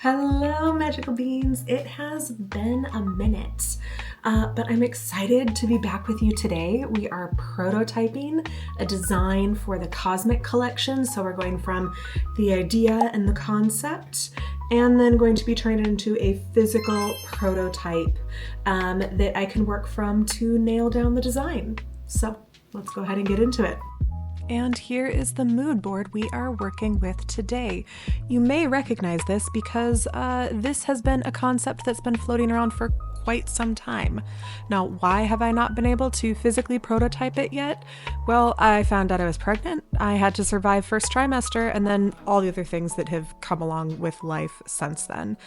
Hello, magical beings. It has been a minute, but I'm excited to be back with you today. We are prototyping a design for the Cosmic Collection. So we're going from the idea and the concept, and then going to be turned into a physical prototype that I can work from to nail down the design. So let's go ahead and get into it. And here is the mood board we are working with today. You may recognize this because this has been a concept that's been floating around for quite some time. Now, why have I not been able to physically prototype it yet? Well, I found out I was pregnant. I had to survive first trimester, and then all the other things that have come along with life since then.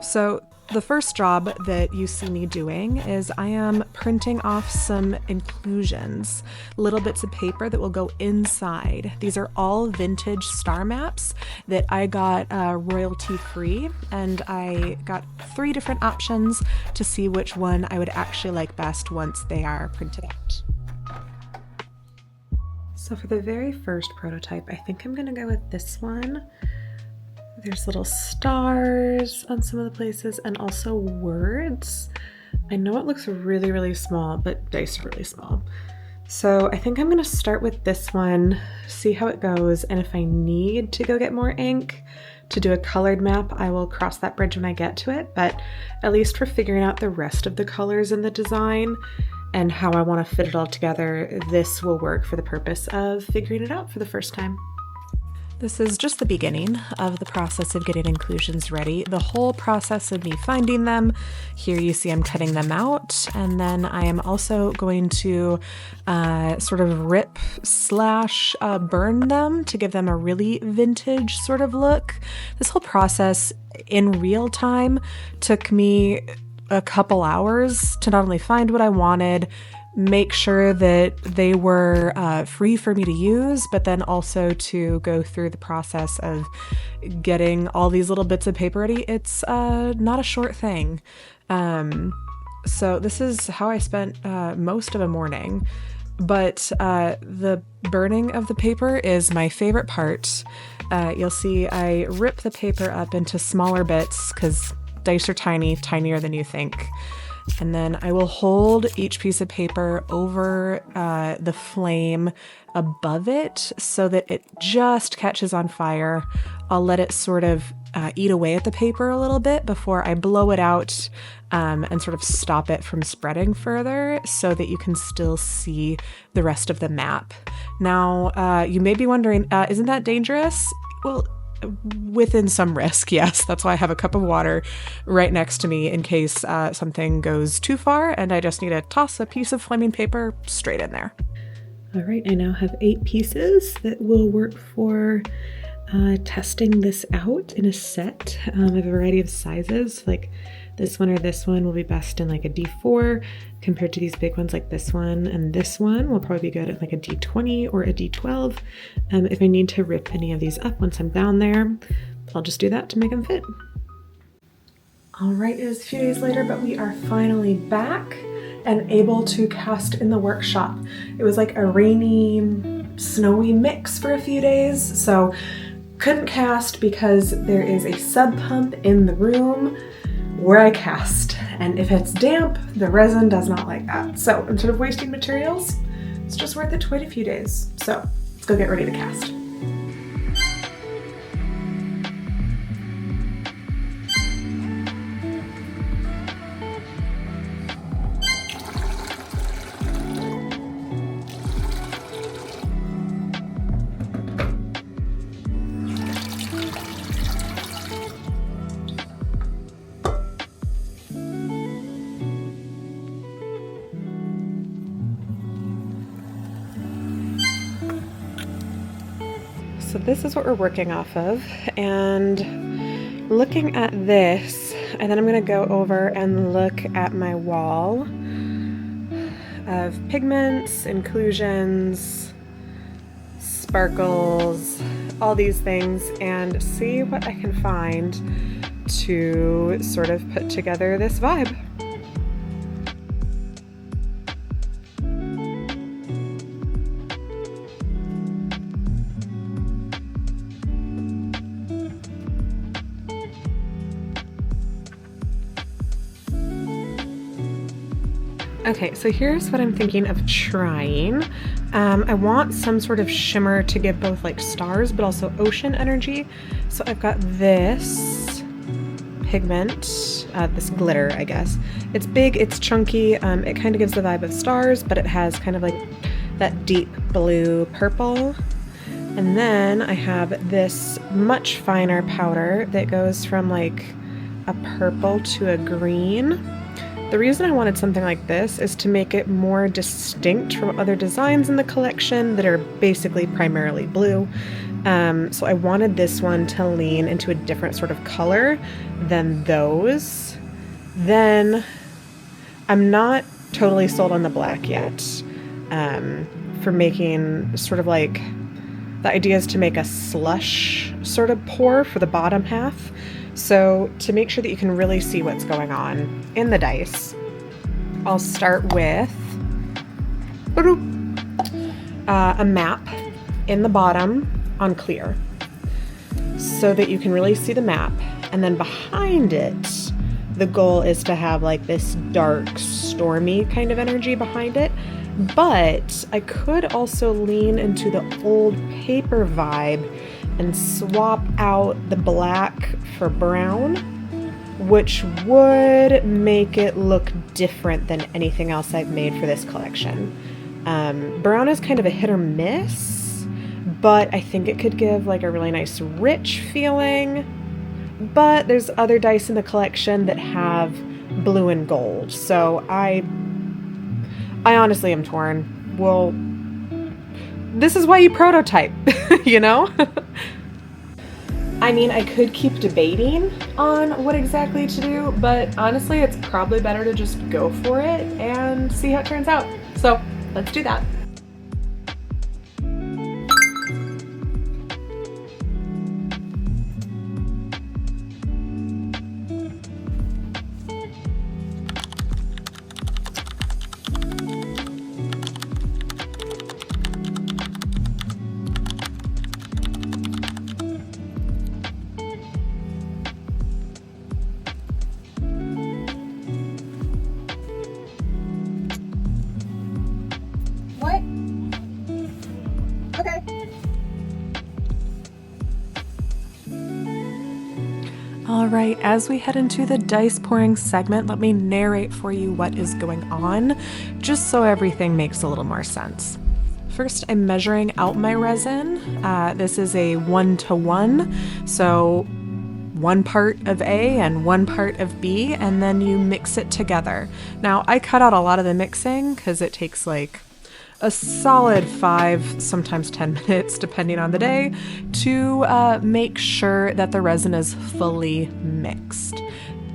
So the first job that you see me doing is I am printing off some inclusions, little bits of paper that will go inside. These are all vintage star maps that I got royalty free, and I got 3 different options to see which one I would actually like best once they are printed out. So for the very first prototype, I think I'm gonna go with this one. There's little stars on some of the places and also words. I know it looks really, really small, but dice are really small. So I think I'm gonna start with this one, see how it goes, and if I need to go get more ink to do a colored map, I will cross that bridge when I get to it, but at least for figuring out the rest of the colors in the design and how I wanna fit it all together, this will work for the purpose of figuring it out for the first time. This is just the beginning of the process of getting inclusions ready. The whole process of me finding them. Here you see I'm cutting them out, and then I am also going to sort of rip / burn them to give them a really vintage sort of look. This whole process in real time took me a couple hours to not only find what I wanted, make sure that they were free for me to use, but then also to go through the process of getting all these little bits of paper ready. It's not a short thing. So this is how I spent most of a morning, but the burning of the paper is my favorite part. You'll see I rip the paper up into smaller bits because dice are tiny, tinier than you think. And then I will hold each piece of paper over the flame above it so that it just catches on fire. I'll let it sort of eat away at the paper a little bit before I blow it out and sort of stop it from spreading further so that you can still see the rest of the map. Now, you may be wondering, isn't that dangerous? Well, within some risk, yes. That's why I have a cup of water right next to me in case something goes too far and I just need to toss a piece of flaming paper straight in there. All right, I now have 8 pieces that will work for testing this out in a set of a variety of sizes. Like this one or this one will be best in like a D4 compared to these big ones like this one, and this one will probably be good at like a D20 or a D12. If I need to rip any of these up once I'm down there, I'll just do that to make them fit. All right, it is a few days later, but we are finally back and able to cast in the workshop. It was like a rainy, snowy mix for a few days, so couldn't cast because there is a sub pump in the room where I cast, and if it's damp, the resin does not like that. So instead of wasting materials, it's just worth it to wait a few days. So let's go get ready to cast. So this is what we're working off of, and looking at this, and then I'm gonna go over and look at my wall of pigments, inclusions, sparkles, all these things, and see what I can find to sort of put together this vibe. Okay, so here's what I'm thinking of trying. I want some sort of shimmer to give both like stars but also ocean energy. So I've got this pigment, this glitter, I guess. It's big, it's chunky, it kind of gives the vibe of stars, but it has kind of like that deep blue purple. And then I have this much finer powder that goes from like a purple to a green. The reason I wanted something like this is to make it more distinct from other designs in the collection that are basically primarily blue. So I wanted this one to lean into a different sort of color than those. Then I'm not totally sold on the black yet, for making sort of like, the idea is to make a slush sort of pour for the bottom half. So to make sure that you can really see what's going on in the dice, I'll start with a map in the bottom on clear so that you can really see the map. And then behind it, the goal is to have like this dark, stormy kind of energy behind it. But I could also lean into the old paper vibe and swap out the black for brown, which would make it look different than anything else I've made for this collection. Brown is kind of a hit or miss, but I think it could give like a really nice rich feeling. But there's other dice in the collection that have blue and gold, so I honestly am torn. Well, this is why you prototype, you know? I mean, I could keep debating on what exactly to do, but honestly, it's probably better to just go for it and see how it turns out. So let's do that. What? Okay. All right, as we head into the dice pouring segment, let me narrate for you what is going on, just so everything makes a little more sense. First, I'm measuring out my resin. This is a 1-to-1, so 1 part of A and 1 part of B, and then you mix it together. Now, I cut out a lot of the mixing because it takes like a solid 5, sometimes 10 minutes, depending on the day, to make sure that the resin is fully mixed.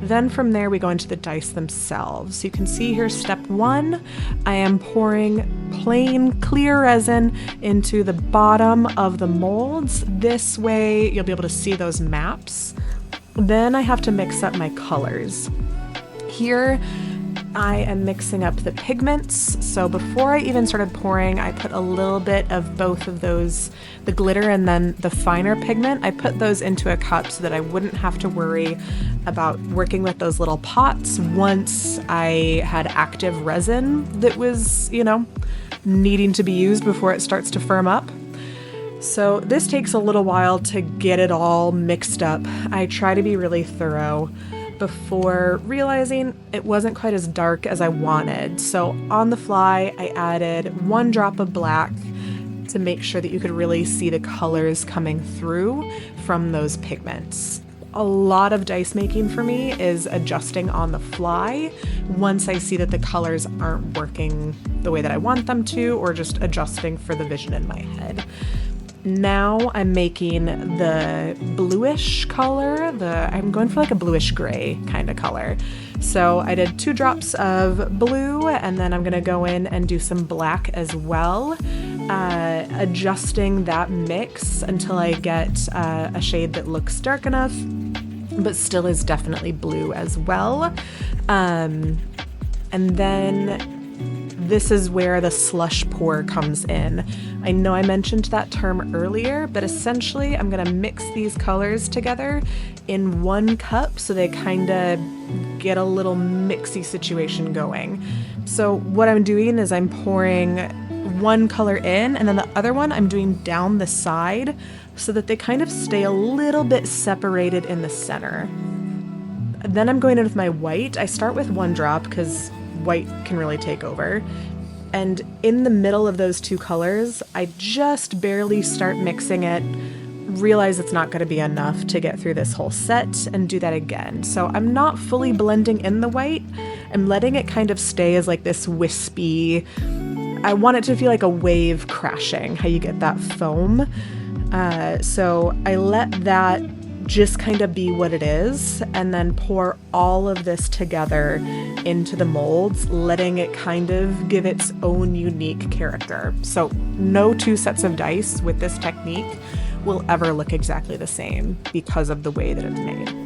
Then from there, we go into the dice themselves. You can see here, step 1, I am pouring plain clear resin into the bottom of the molds. This way, you'll be able to see those maps. Then I have to mix up my colors. Here, I am mixing up the pigments. So before I even started pouring, I put a little bit of both of those, the glitter and then the finer pigment. I put those into a cup so that I wouldn't have to worry about working with those little pots once I had active resin that was, you know, needing to be used before it starts to firm up. So this takes a little while to get it all mixed up. I try to be really thorough before realizing it wasn't quite as dark as I wanted. So on the fly, I added 1 drop of black to make sure that you could really see the colors coming through from those pigments. A lot of dice making for me is adjusting on the fly once I see that the colors aren't working the way that I want them to, or just adjusting for the vision in my head. Now I'm making the bluish color, I'm going for like a bluish gray kind of color. So I did 2 drops of blue, and then I'm gonna go in and do some black as well, adjusting that mix until I get a shade that looks dark enough, but still is definitely blue as well. And then this is where the slush pour comes in. I know I mentioned that term earlier, but essentially I'm gonna mix these colors together in one cup so they kind of get a little mixy situation going. So what I'm doing is I'm pouring one color in, and then the other one I'm doing down the side so that they kind of stay a little bit separated in the center. Then I'm going in with my white. I start with 1 drop because white can really take over. And in the middle of those 2 colors, I just barely start mixing it, realize it's not going to be enough to get through this whole set, and do that again. So I'm not fully blending in the white. I'm letting it kind of stay as like this wispy, I want it to feel like a wave crashing, how you get that foam. So I let that just kind of be what it is, and then pour all of this together into the molds, letting it kind of give its own unique character. So no 2 sets of dice with this technique will ever look exactly the same because of the way that it's made.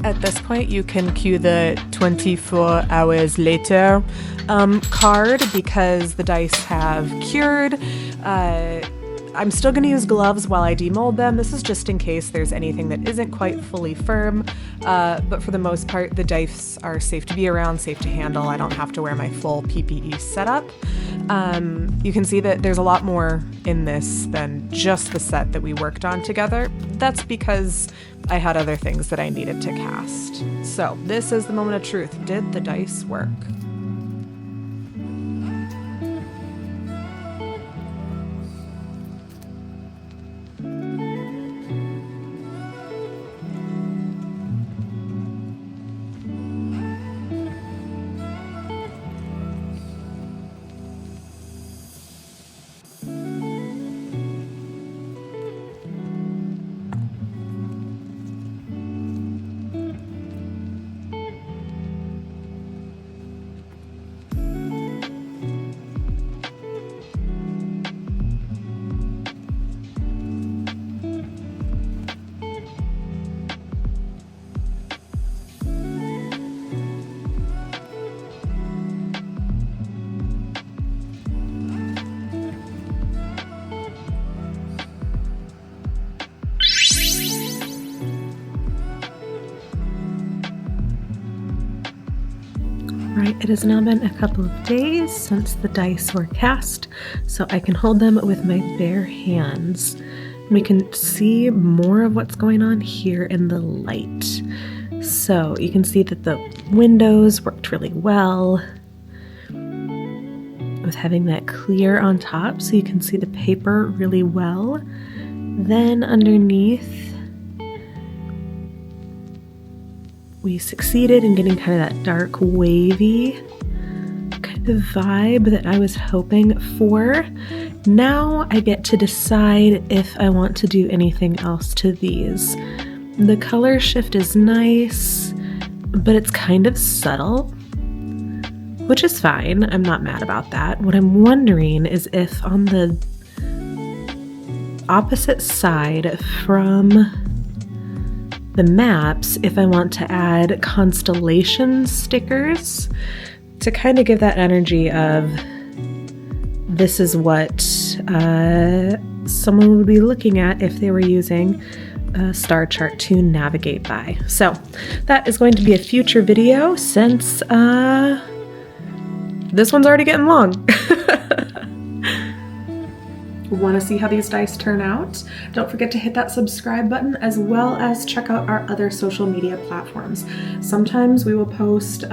At this point, you can cue the 24 hours later card because the dice have cured. I'm still going to use gloves while I demold them. This is just in case there's anything that isn't quite fully firm. But for the most part, the dice are safe to be around, safe to handle. I don't have to wear my full PPE setup. You can see that there's a lot more in this than just the set that we worked on together. That's because I had other things that I needed to cast. So this is the moment of truth. Did the dice work? Right, it has now been a couple of days since the dice were cast, so I can hold them with my bare hands. We can see more of what's going on here in the light. So you can see that the windows worked really well with having that clear on top, so you can see the paper really well. Then underneath, we succeeded in getting kind of that dark wavy kind of vibe that I was hoping for. Now I get to decide if I want to do anything else to these. The color shift is nice, but it's kind of subtle, which is fine. I'm not mad about that. What I'm wondering is if on the opposite side from the maps, if I want to add constellation stickers to kind of give that energy of this is what someone would be looking at if they were using a star chart to navigate by. So that is going to be a future video since this one's already getting long. Want to see how these dice turn out? Don't forget to hit that subscribe button as well as check out our other social media platforms. Sometimes we will post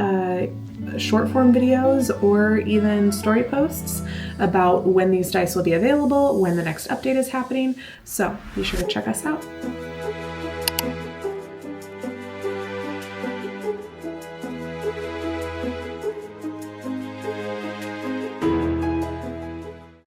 short form videos or even story posts about when these dice will be available, when the next update is happening. So be sure to check us out.